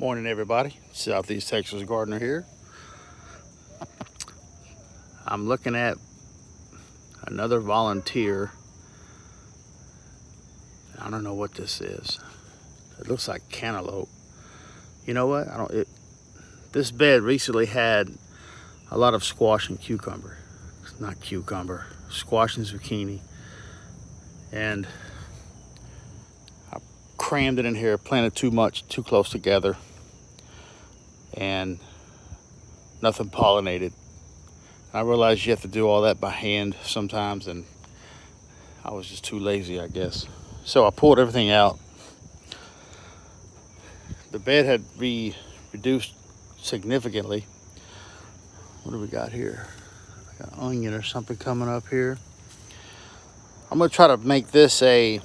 Morning, everybody. Southeast Texas Gardener here. I'm looking at another volunteer. I don't know what this is. It looks like cantaloupe. You know what? This bed recently had a lot of squash and cucumber. It's not cucumber, squash and zucchini. And I crammed it in here, planted too much, too close together, and nothing pollinated. I realized you have to do all that by hand sometimes, and I was just too lazy, I guess. So I pulled everything out. The bed had reduced significantly. What do we got here? I got an onion or something coming up here. I'm gonna try to make this a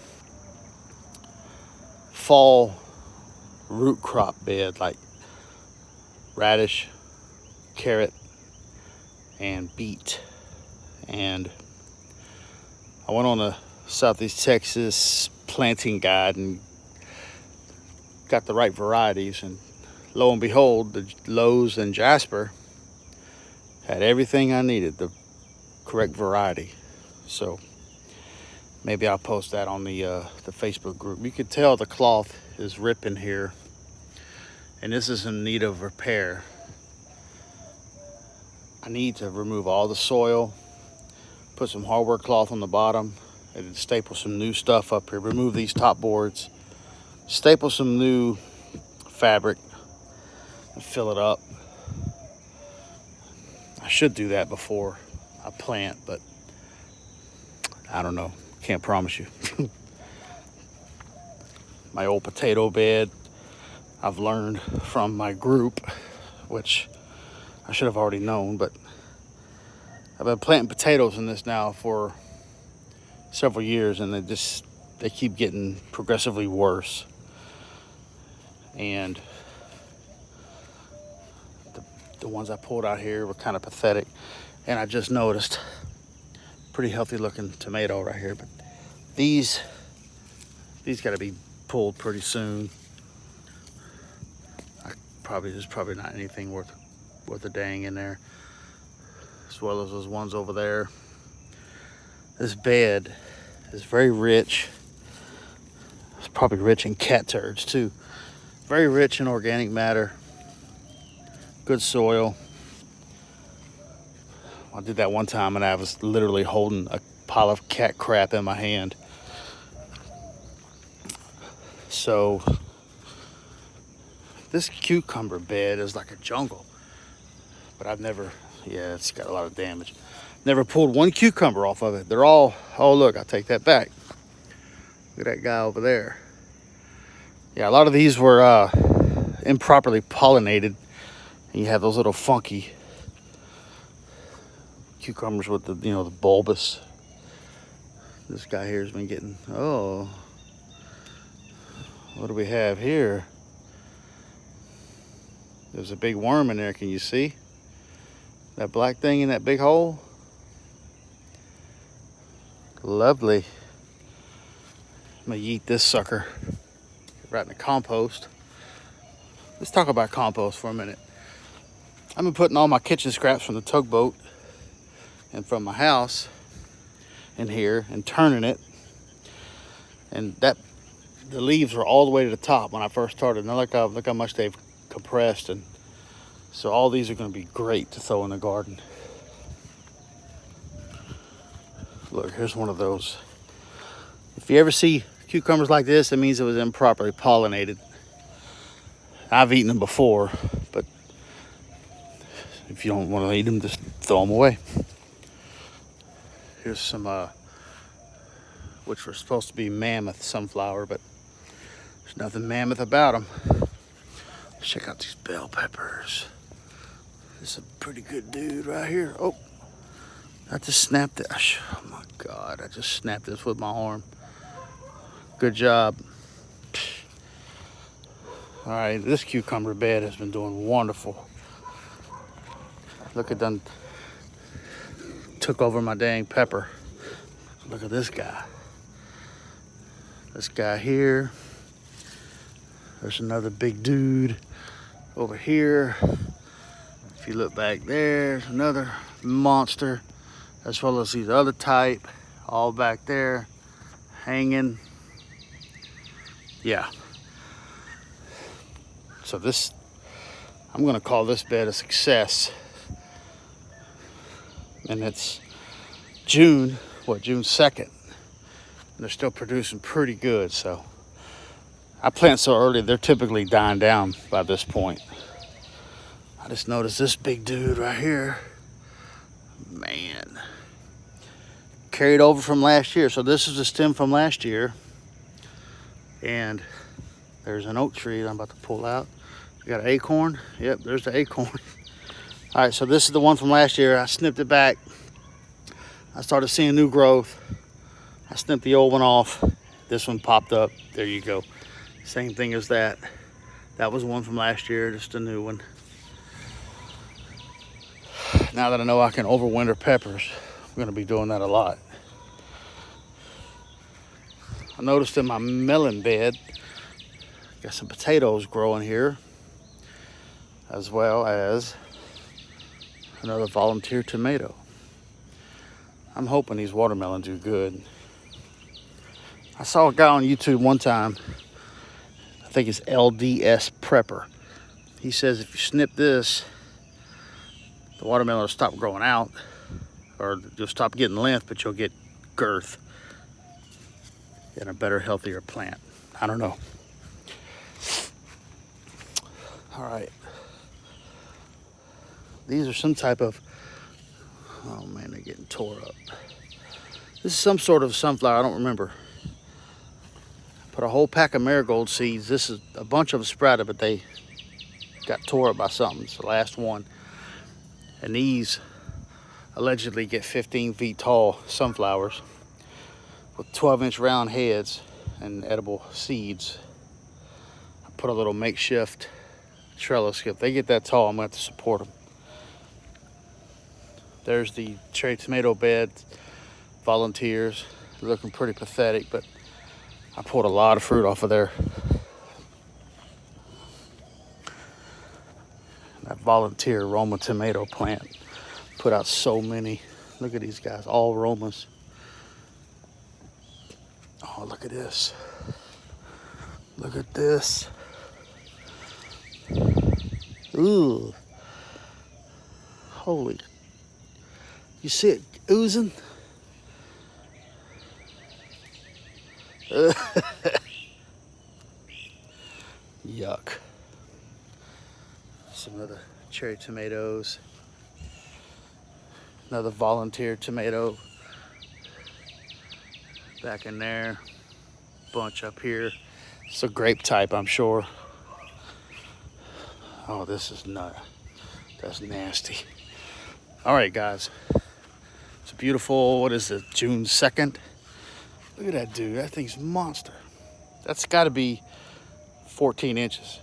fall root crop bed, like radish, carrot, and beet. And I went on a Southeast Texas planting guide and got the right varieties, and lo and behold, the Lowe's and Jasper had everything I needed, the correct variety. So maybe I'll post that on the Facebook group. You can tell the cloth is ripping here, and this is in need of repair. I need to remove all the soil, put some hardware cloth on the bottom, and staple some new stuff up here. Remove these top boards, staple some new fabric, and fill it up. I should do that before I plant, but I don't know. Can't promise you. My old potato bed, I've learned from my group, which I should have already known, but I've been planting potatoes in this now for several years, and they keep getting progressively worse. And the ones I pulled out here were kind of pathetic. And I just noticed pretty healthy looking tomato right here, but these got to be pulled pretty soon. There's probably not anything worth a dang in there, as well as those ones over there. This bed is very rich. It's probably rich in cat turds too. Very rich in organic matter, good soil. I did that one time and I was literally holding a pile of cat crap in my hand. So this cucumber bed is like a jungle, but it's got a lot of damage. Never pulled one cucumber off of it. They're all, oh look, I take that back. Look at that guy over there. Yeah, a lot of these were improperly pollinated. And you have those little funky cucumbers with the bulbous. This guy here has been getting, what do we have here? There's a big worm in there, can you see? That black thing in that big hole? Lovely. I'm gonna yeet this sucker right in the compost. Let's talk about compost for a minute. I've been putting all my kitchen scraps from the tugboat and from my house in here and turning it. And the leaves were all the way to the top when I first started. Now look how much they've compressed, and so all these are going to be great to throw in the garden. Look, here's one of those. If you ever see cucumbers like this, it means it was improperly pollinated. I've eaten them before, but if you don't want to eat them, just throw them away. Here's some, which were supposed to be mammoth sunflower, but there's nothing mammoth about them. Check out these bell peppers. This is a pretty good dude right here. Oh, I just snapped it. Oh my God, I just snapped this with my arm. Good job. All right, this cucumber bed has been doing wonderful. Look, it done took over my dang pepper. Look at this guy. This guy here. There's another big dude over here. If you look back there, there's another monster, as well as these other type, all back there, hanging. Yeah. So this, I'm gonna call this bed a success. And it's June 2nd. And they're still producing pretty good, so. I plant so early, they're typically dying down by this point. I just noticed this big dude right here. Man. Carried over from last year. So this is a stem from last year. And there's an oak tree that I'm about to pull out. You got an acorn? Yep, there's the acorn. All right, so this is the one from last year. I snipped it back. I started seeing new growth. I snipped the old one off. This one popped up. There you go. Same thing as that. That was one from last year, just a new one. Now that I know I can overwinter peppers, I'm gonna be doing that a lot. I noticed in my melon bed, got some potatoes growing here, as well as another volunteer tomato. I'm hoping these watermelons do good. I saw a guy on YouTube one time, I think it's LDS Prepper. He says if you snip this, the watermelon will stop growing out, or you'll stop getting length, but you'll get girth and a better, healthier plant. I don't know. All right. These are some type of, oh man, they're getting tore up. This is some sort of sunflower, I don't remember. Put a whole pack of marigold seeds. This is a bunch of them sprouted, but they got tore up by something. It's the last one. And these allegedly get 15 feet tall sunflowers with 12-inch round heads and edible seeds. I put a little makeshift trellis. If they get that tall, I'm going to have to support them. There's the cherry tomato bed. Volunteers. They're looking pretty pathetic, but I pulled a lot of fruit off of there. That volunteer Roma tomato plant put out so many. Look at these guys, all Romas. Oh, look at this. Look at this. Ooh. Holy. You see it oozing? Yuck. Some other cherry tomatoes. Another volunteer tomato back in there. Bunch up here. It's a grape type, I'm sure. Oh, this is nut. That's nasty. All right, guys. It's a beautiful, what is it, June 2nd? Look at that dude. That thing's a monster. That's got to be 14 inches.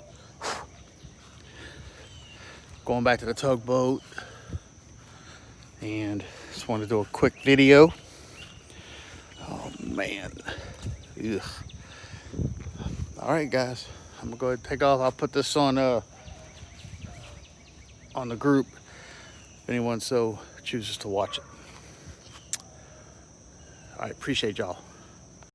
Going back to the tugboat. And just wanted to do a quick video. Oh, man. Ugh. All right, guys. I'm going to go ahead and take off. I'll put this on the group if anyone so chooses to watch it. All right, appreciate y'all.